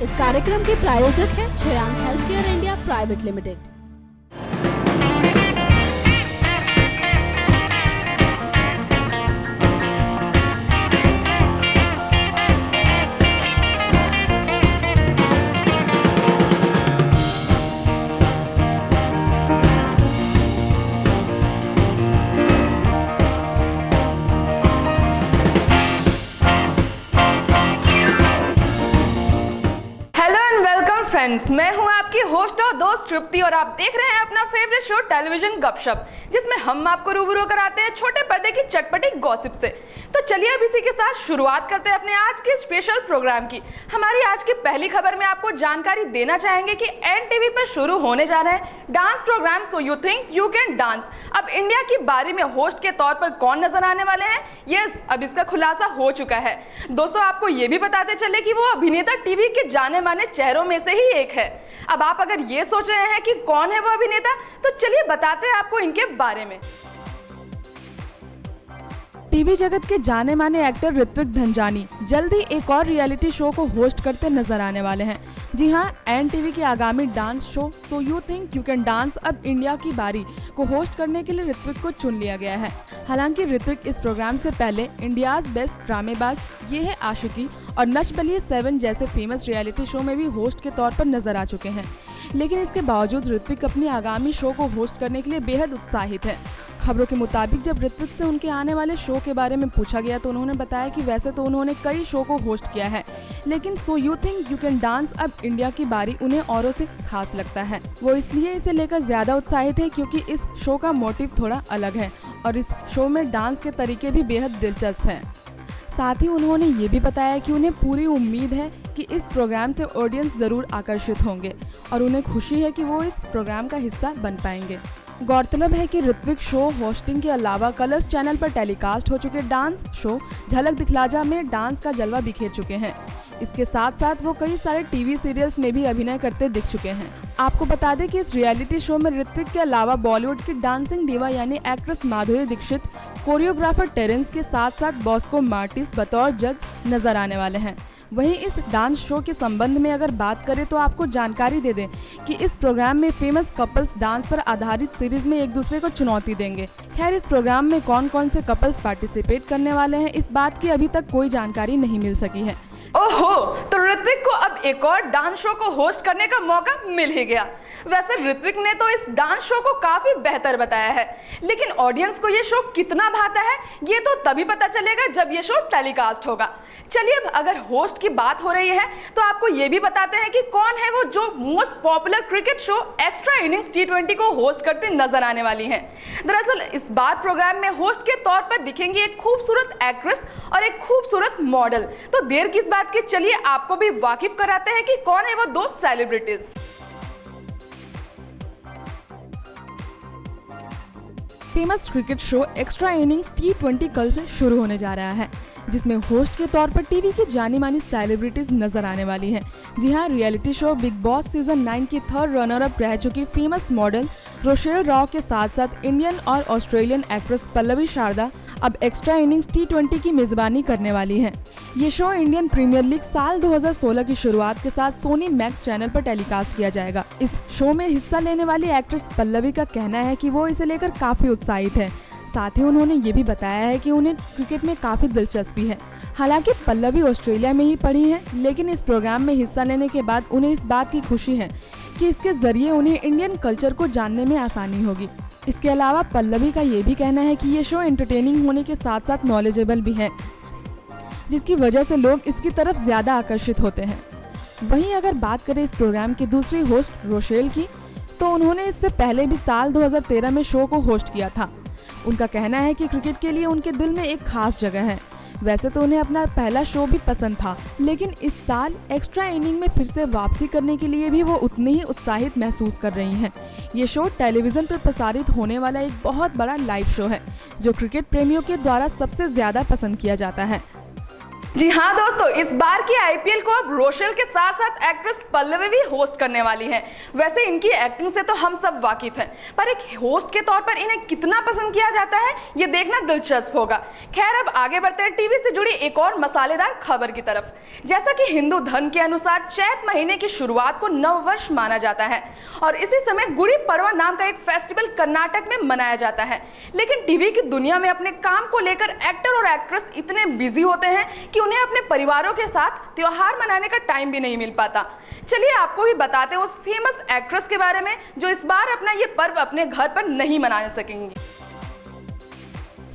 इस कार्यक्रम के प्रायोजक हैं छयांग healthcare India private limited. Friends, मैं हूं आपकी होस्ट और दोस्त तृप्ति और आप देख रहे हैं अपना फेवरेट शो टेलीविजन गपशप, जिसमें हम आपको रूबरू कराते हैं छोटे पर्दे की चटपटी गॉसिप से। तो चलिए अब इसी के साथ शुरुआत करते हैं अपने आज के स्पेशल प्रोग्राम की। हमारी आज की पहली खबर में आपको जानकारी देना चाहेंगे कि एनटीवी पर शुरू होने जा रहे हैं dance program so you think you can dance. अब इंडिया की बारी में होस्ट के तौर पर कौन नजर आने वाले हैं? यस, अब इसका खुलासा हो चुका है। दोस्तों, आपको ये भी बताते चले कि वो अभिनेता टीवी के जाने माने चेहरों में से ही एक है। अब आप अगर ये सोच रहे हैं कि कौन है वो अभिनेता, तो चलिए बताते हैं आपको इनके बारे में। टीवी जगत के जाने माने एक्टर ऋत्विक धनजानी जल्द ही एक और रियलिटी शो को होस्ट करते नजर आने वाले हैं। जी हां, एनटीवी के आगामी dance show so you think you can dance अब इंडिया की बारी को होस्ट करने के लिए ऋत्विक को चुन लिया गया है। हालांकि ऋत्विक इस प्रोग्राम से पहले इंडियाज बेस्ट ड्रामेबाज ये है आशिकी और नच बलिए 7 जैसे फेमस रियलिटी शो में भी होस्ट के तौर पर नजर आ चुके हैं। लेकिन इसके बावजूद ऋत्विक अपनी आगामी शो को होस्ट करने के लिए बेहद उत्साहित है। खबरों के मुताबिक जब ऋत्विक से उनके आने वाले शो के बारे में पूछा गया तो उन्होंने बताया कि वैसे तो उन्होंने कई शो को होस्ट किया है, लेकिन सो you think you can dance अब इंडिया की बारी उन्हें औरों से खास लगता है। वो इसलिए इसे लेकर ज्यादा उत्साहित है क्योंकि इस शो का मोटिव थोड़ा अलग है और इस शो में डांस के तरीके भी बेहद दिलचस्प हैं। साथ ही उन्होंने ये भी बताया कि उन्हें पूरी उम्मीद है कि इस प्रोग्राम से ऑडियंस जरूर आकर्षित होंगे और उन्हें खुशी है कि वो इस प्रोग्राम का हिस्सा बन पाएंगे। गौरतलब है कि ऋत्विक शो होस्टिंग के अलावा कलर्स चैनल पर टेलीकास्ट हो चुके डांस शो झलक दिखला जा में डांस का जलवा बिखेर चुके हैं। इसके साथ साथ वो कई सारे टीवी सीरियल्स में भी अभिनय करते दिख चुके हैं। आपको बता दें कि इस रियलिटी शो में ऋत्विक के अलावा बॉलीवुड की डांसिंग डिवा यानी actress Madhuri Dixit, choreographer Terrence के साथ साथ बॉस्को मार्टिस बतौर जज नजर आने वाले हैं। वहीं इस डांस शो के संबंध में अगर बात करें तो आपको जानकारी दे दें कि इस प्रोग्राम में फेमस कपल्स डांस पर आधारित सीरीज में एक दूसरे को चुनौती देंगे। खैर, इस प्रोग्राम में कौन कौन से कपल्स पार्टिसिपेट करने वाले हैं, इस बात की अभी तक कोई जानकारी नहीं मिल सकी है। ओहो, तो ऋत्विक को अब एक और डांस शो को होस्ट करने का मौका मिल ही गया। वैसे ऋत्विक ने तो इस डांस शो को काफी बेहतर बताया है, लेकिन ऑडियंस को ये शो कितना भाता है ये तो तभी पता चलेगा जब ये शो टेलीकास्ट होगा। चलिए, अब अगर होस्ट की बात हो रही है तो आपको ये भी बताते हैं कि कौन है वो जो most popular cricket show extra innings T20 को होस्ट करते नजर आने वाली हैं। दरअसल इस बार प्रोग्राम में होस्ट के तौर पर दिखेंगी एक खूबसूरत एक्ट्रेस और एक खूबसूरत मॉडल। तो देर किस बात की, चलिए आपको भी वाकिफ कराते हैं कि कौन है वो दो celebrities. Famous cricket show extra innings T20 कल से शुरू होने जा रहा है, जिसमें होस्ट के तौर पर टीवी की जानी मानी सेलिब्रिटीज नजर आने वाली हैं। जी हां, reality show big boss season 9 की थर्ड रनर अप रह चुकी फेमस मॉडल रोशेल रॉ के साथ साथ इंडियन और ऑस्ट्रेलियन एक्ट्रेस पल्लवी शारदा अब एक्स्ट्रा इनिंग्स T20 की मेजबानी करने वाली हैं। ये शो इंडियन प्रीमियर लीग साल 2016 की शुरुआत के साथ सोनी मैक्स चैनल पर टेलीकास्ट किया जाएगा। इस शो में हिस्सा लेने वाली एक्ट्रेस पल्लवी का कहना है कि वो इसे लेकर काफी उत्साहित है। साथ ही उन्होंने ये भी बताया है कि उन्हें क्रिकेट में काफी दिलचस्पी है। हालांकि पल्लवी ऑस्ट्रेलिया में ही पढ़ी है, लेकिन इस प्रोग्राम में हिस्सा लेने के बाद उन्हें इस बात की खुशी है कि इसके जरिए उन्हें इंडियन कल्चर को जानने में आसानी होगी। इसके अलावा पल्लवी का ये भी कहना है कि ये शो एंटरटेनिंग होने के साथ साथ नॉलेजेबल भी है, जिसकी वजह से लोग इसकी तरफ ज्यादा आकर्षित होते हैं। वहीं अगर बात करें इस प्रोग्राम की दूसरी होस्ट रोशेल की, तो उन्होंने इससे पहले भी साल 2013 में शो को होस्ट किया था। उनका कहना है कि क्रिकेट के लिए उनके दिल में एक खास जगह है। वैसे तो उन्हें अपना पहला शो भी पसंद था, लेकिन इस साल एक्स्ट्रा इनिंग में फिर से वापसी करने के लिए भी वो उतने ही उत्साहित महसूस कर रही हैं। ये शो टेलीविजन पर प्रसारित होने वाला एक बहुत बड़ा लाइव शो है, जो क्रिकेट प्रेमियों के द्वारा सबसे ज्यादा पसंद किया जाता है। जी हाँ दोस्तों, इस बार की आईपीएल को अब रोशल के साथ साथ एक्ट्रेस पल्लवी भी होस्ट करने वाली हैं। वैसे इनकी एक्टिंग से तो हम सब वाकिफ हैं, पर एक होस्ट के तौर पर इन्हें कितना पसंद किया जाता है ये देखना दिलचस्प होगा। खैर, अब आगे बढ़ते हैं टीवी से जुड़ी एक और मसालेदार खबर की तरफ। जैसा कि हिंदू धर्म के अनुसार चैत महीने की शुरुआत को नववर्ष माना जाता है और इसी समय गुड़ी पड़वा नाम का एक फेस्टिवल कर्नाटक में मनाया जाता है। लेकिन टीवी की दुनिया में अपने काम को लेकर एक्टर और एक्ट्रेस इतने बिजी होते हैं कि उन्हें अपने परिवारों के साथ त्योहार मनाने का टाइम भी नहीं मिल पाता। चलिए आपको भी बताते हैं उस फेमस एक्ट्रेस के बारे में जो इस बार अपना ये पर्व अपने घर पर नहीं मना सकेंगी।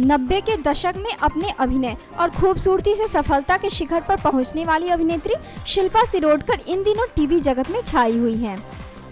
90 के दशक में अपने अभिनय और खूबसूरती से सफलता के शिखर पर पहुंचने वाली अभिनेत्री शिल्पा शिरोडकर इन दिनों टीवी जगत में छाई हुई हैं।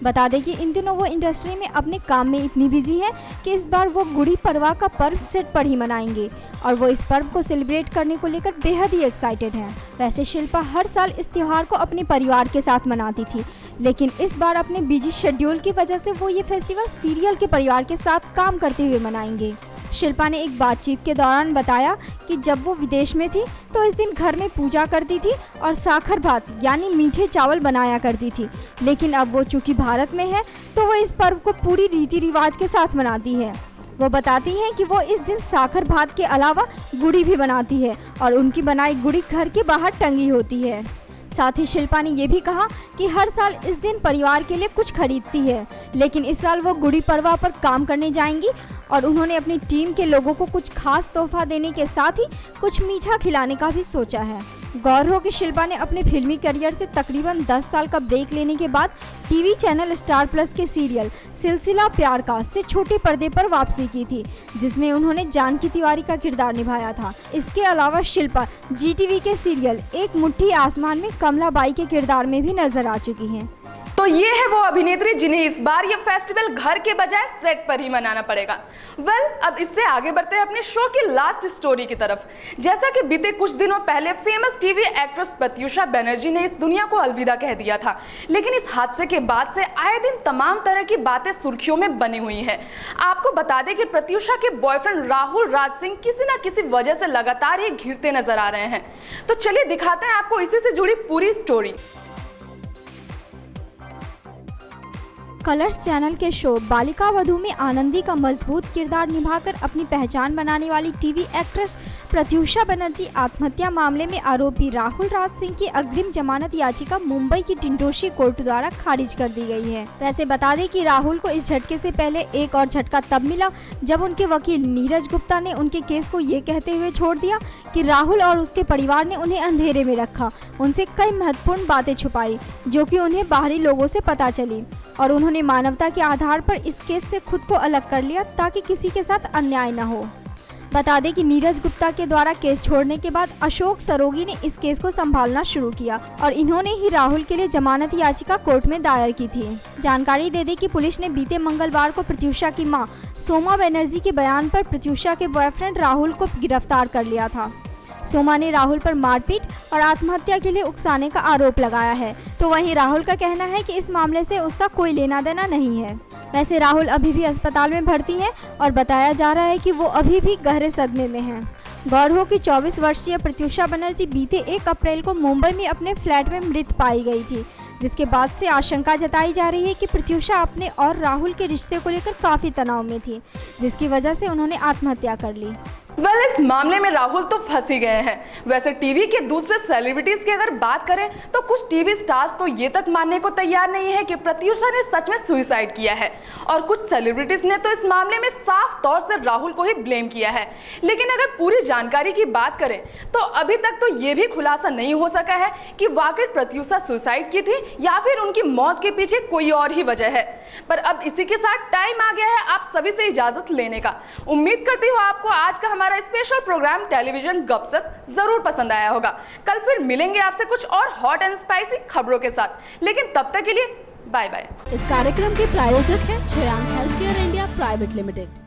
बता दें कि इन दिनों वो इंडस्ट्री में अपने काम में इतनी बिजी है कि इस बार वो गुड़ी पड़वा का पर्व सेट पर ही मनाएंगे और वो इस पर्व को सेलिब्रेट करने को लेकर बेहद ही एक्साइटेड हैं। वैसे शिल्पा हर साल इस त्योहार को अपने परिवार के साथ मनाती थी, लेकिन इस बार अपने बिजी शेड्यूल की वजह से वो ये फेस्टिवल सीरियल के परिवार के साथ काम करते हुए मनाएंगे। शिल्पा ने एक बातचीत के दौरान बताया कि जब वो विदेश में थी तो इस दिन घर में पूजा करती थी और साखर भात यानी मीठे चावल बनाया करती थी, लेकिन अब वो चूँकि भारत में है तो वो इस पर्व को पूरी रीति रिवाज के साथ मनाती है। वो बताती हैं कि वो इस दिन साखर भात के अलावा गुड़ी भी बनाती है और उनकी बनाई गुड़ी घर के बाहर टंगी होती है। साथ ही शिल्पा ने ये भी कहा कि हर साल इस दिन परिवार के लिए कुछ खरीदती है, लेकिन इस साल वो गुड़ी पड़वा पर काम करने जाएंगी और उन्होंने अपनी टीम के लोगों को कुछ खास तोहफा देने के साथ ही कुछ मीठा खिलाने का भी सोचा है। गौर हो कि शिल्पा ने अपने फिल्मी करियर से तकरीबन 10 साल का ब्रेक लेने के बाद टीवी चैनल स्टार प्लस के सीरियल सिलसिला प्यार का से छोटे पर्दे पर वापसी की थी, जिसमें उन्होंने जानकी तिवारी का किरदार निभाया था। इसके अलावा शिल्पा जीटीवी के सीरियल एक मुट्ठी आसमान में कमला बाई के किरदार में भी नजर आ चुकी हैं। तो ये है वो अभिनेत्री जिन्हें इस बार ये फेस्टिवल घर के बजाय सेट पर ही मनाना पड़ेगा। अब इससे आगे बढ़ते हैं अपने शो की लास्ट स्टोरी की तरफ। जैसा कि बीते कुछ दिनों पहले famous TV actress Pratyusha Banerjee ने इस दुनिया को अलविदा कह दिया था, लेकिन इस हादसे के बाद से आए दिन तमाम तरह की बातें सुर्खियों में बनी हुई हैं। आपको बता दें कि प्रत्यूषा के बॉयफ्रेंड राहुल राज सिंह किसी न किसी वजह से लगातार ही घिरते नजर आ रहे हैं। तो चलिए दिखाते हैं आपको इसी से जुड़ी पूरी स्टोरी। कलर्स चैनल के शो बालिका वधू में आनंदी का मजबूत किरदार निभाकर अपनी पहचान बनाने वाली टीवी एक्ट्रेस प्रत्यूषा बनर्जी आत्महत्या मामले में आरोपी राहुल राज सिंह की अग्रिम जमानत याचिका मुंबई की टिंडोशी कोर्ट द्वारा खारिज कर दी गई है। वैसे बता दें कि राहुल को इस झटके से पहले एक और झटका तब मिला जब उनके वकील नीरज गुप्ता ने उनके केस को ये कहते हुए छोड़ दिया कि राहुल और उसके परिवार ने उन्हें अंधेरे में रखा, उनसे कई महत्वपूर्ण बातें छुपाई जो कि उन्हें बाहरी लोगों से पता चली और उन्होंने मानवता के आधार पर इस केस से खुद को अलग कर लिया ताकि किसी के साथ अन्याय न हो। बता दें कि नीरज गुप्ता के द्वारा केस छोड़ने के बाद अशोक सरोगी ने इस केस को संभालना शुरू किया और इन्होंने ही राहुल के लिए जमानत याचिका कोर्ट में दायर की थी। जानकारी दे दें कि पुलिस ने बीते मंगलवार को प्रत्यूषा की मां सोमा बनर्जी के बयान पर प्रत्यूषा के बॉयफ्रेंड राहुल को गिरफ्तार कर लिया था। सोमा ने राहुल पर मारपीट और आत्महत्या के लिए उकसाने का आरोप लगाया है, तो वहीं राहुल का कहना है कि इस मामले से उसका कोई लेना देना नहीं है। वैसे राहुल अभी भी अस्पताल में भर्ती हैं और बताया जा रहा है कि वो अभी भी गहरे सदमे में हैं। गौर हो कि 24 वर्षीय प्रत्यूषा बनर्जी बीते 1 अप्रैल को मुंबई में अपने फ्लैट में मृत पाई गई थी, जिसके बाद से आशंका जताई जा रही है कि प्रत्यूषा अपने और राहुल के रिश्ते को लेकर काफ़ी तनाव में थी, जिसकी वजह से उन्होंने आत्महत्या कर ली। इस मामले में राहुल तो फंस ही गए हैं। वैसे टीवी के दूसरे सेलिब्रिटीज की अगर बात करें तो कुछ टीवी स्टार्स तो ये तक मानने को तैयार नहीं है कि प्रत्यूषा ने सच में सुसाइड किया है और कुछ सेलिब्रिटीज ने तो इस मामले में साफ तौर से राहुल को ही ब्लेम किया है। लेकिन अगर पूरी जानकारी की बात करें तो अभी तक तो ये भी खुलासा नहीं हो सका है कि वाकई प्रत्यूषा सुसाइड की थी या फिर उनकी मौत के पीछे कोई और ही वजह है। पर अब इसी के साथ टाइम आ गया है आप सभी से इजाजत लेने का। उम्मीद करती हूँ आपको आज का हमारा स्पेशल प्रोग्राम टेलीविजन गपशप जरूर पसंद आया होगा। कल फिर मिलेंगे आपसे कुछ और हॉट एंड स्पाइसी खबरों के साथ, लेकिन तब तक के लिए बाय बाय। इस कार्यक्रम के प्रायोजक हैं Shreyank healthcare India private limited.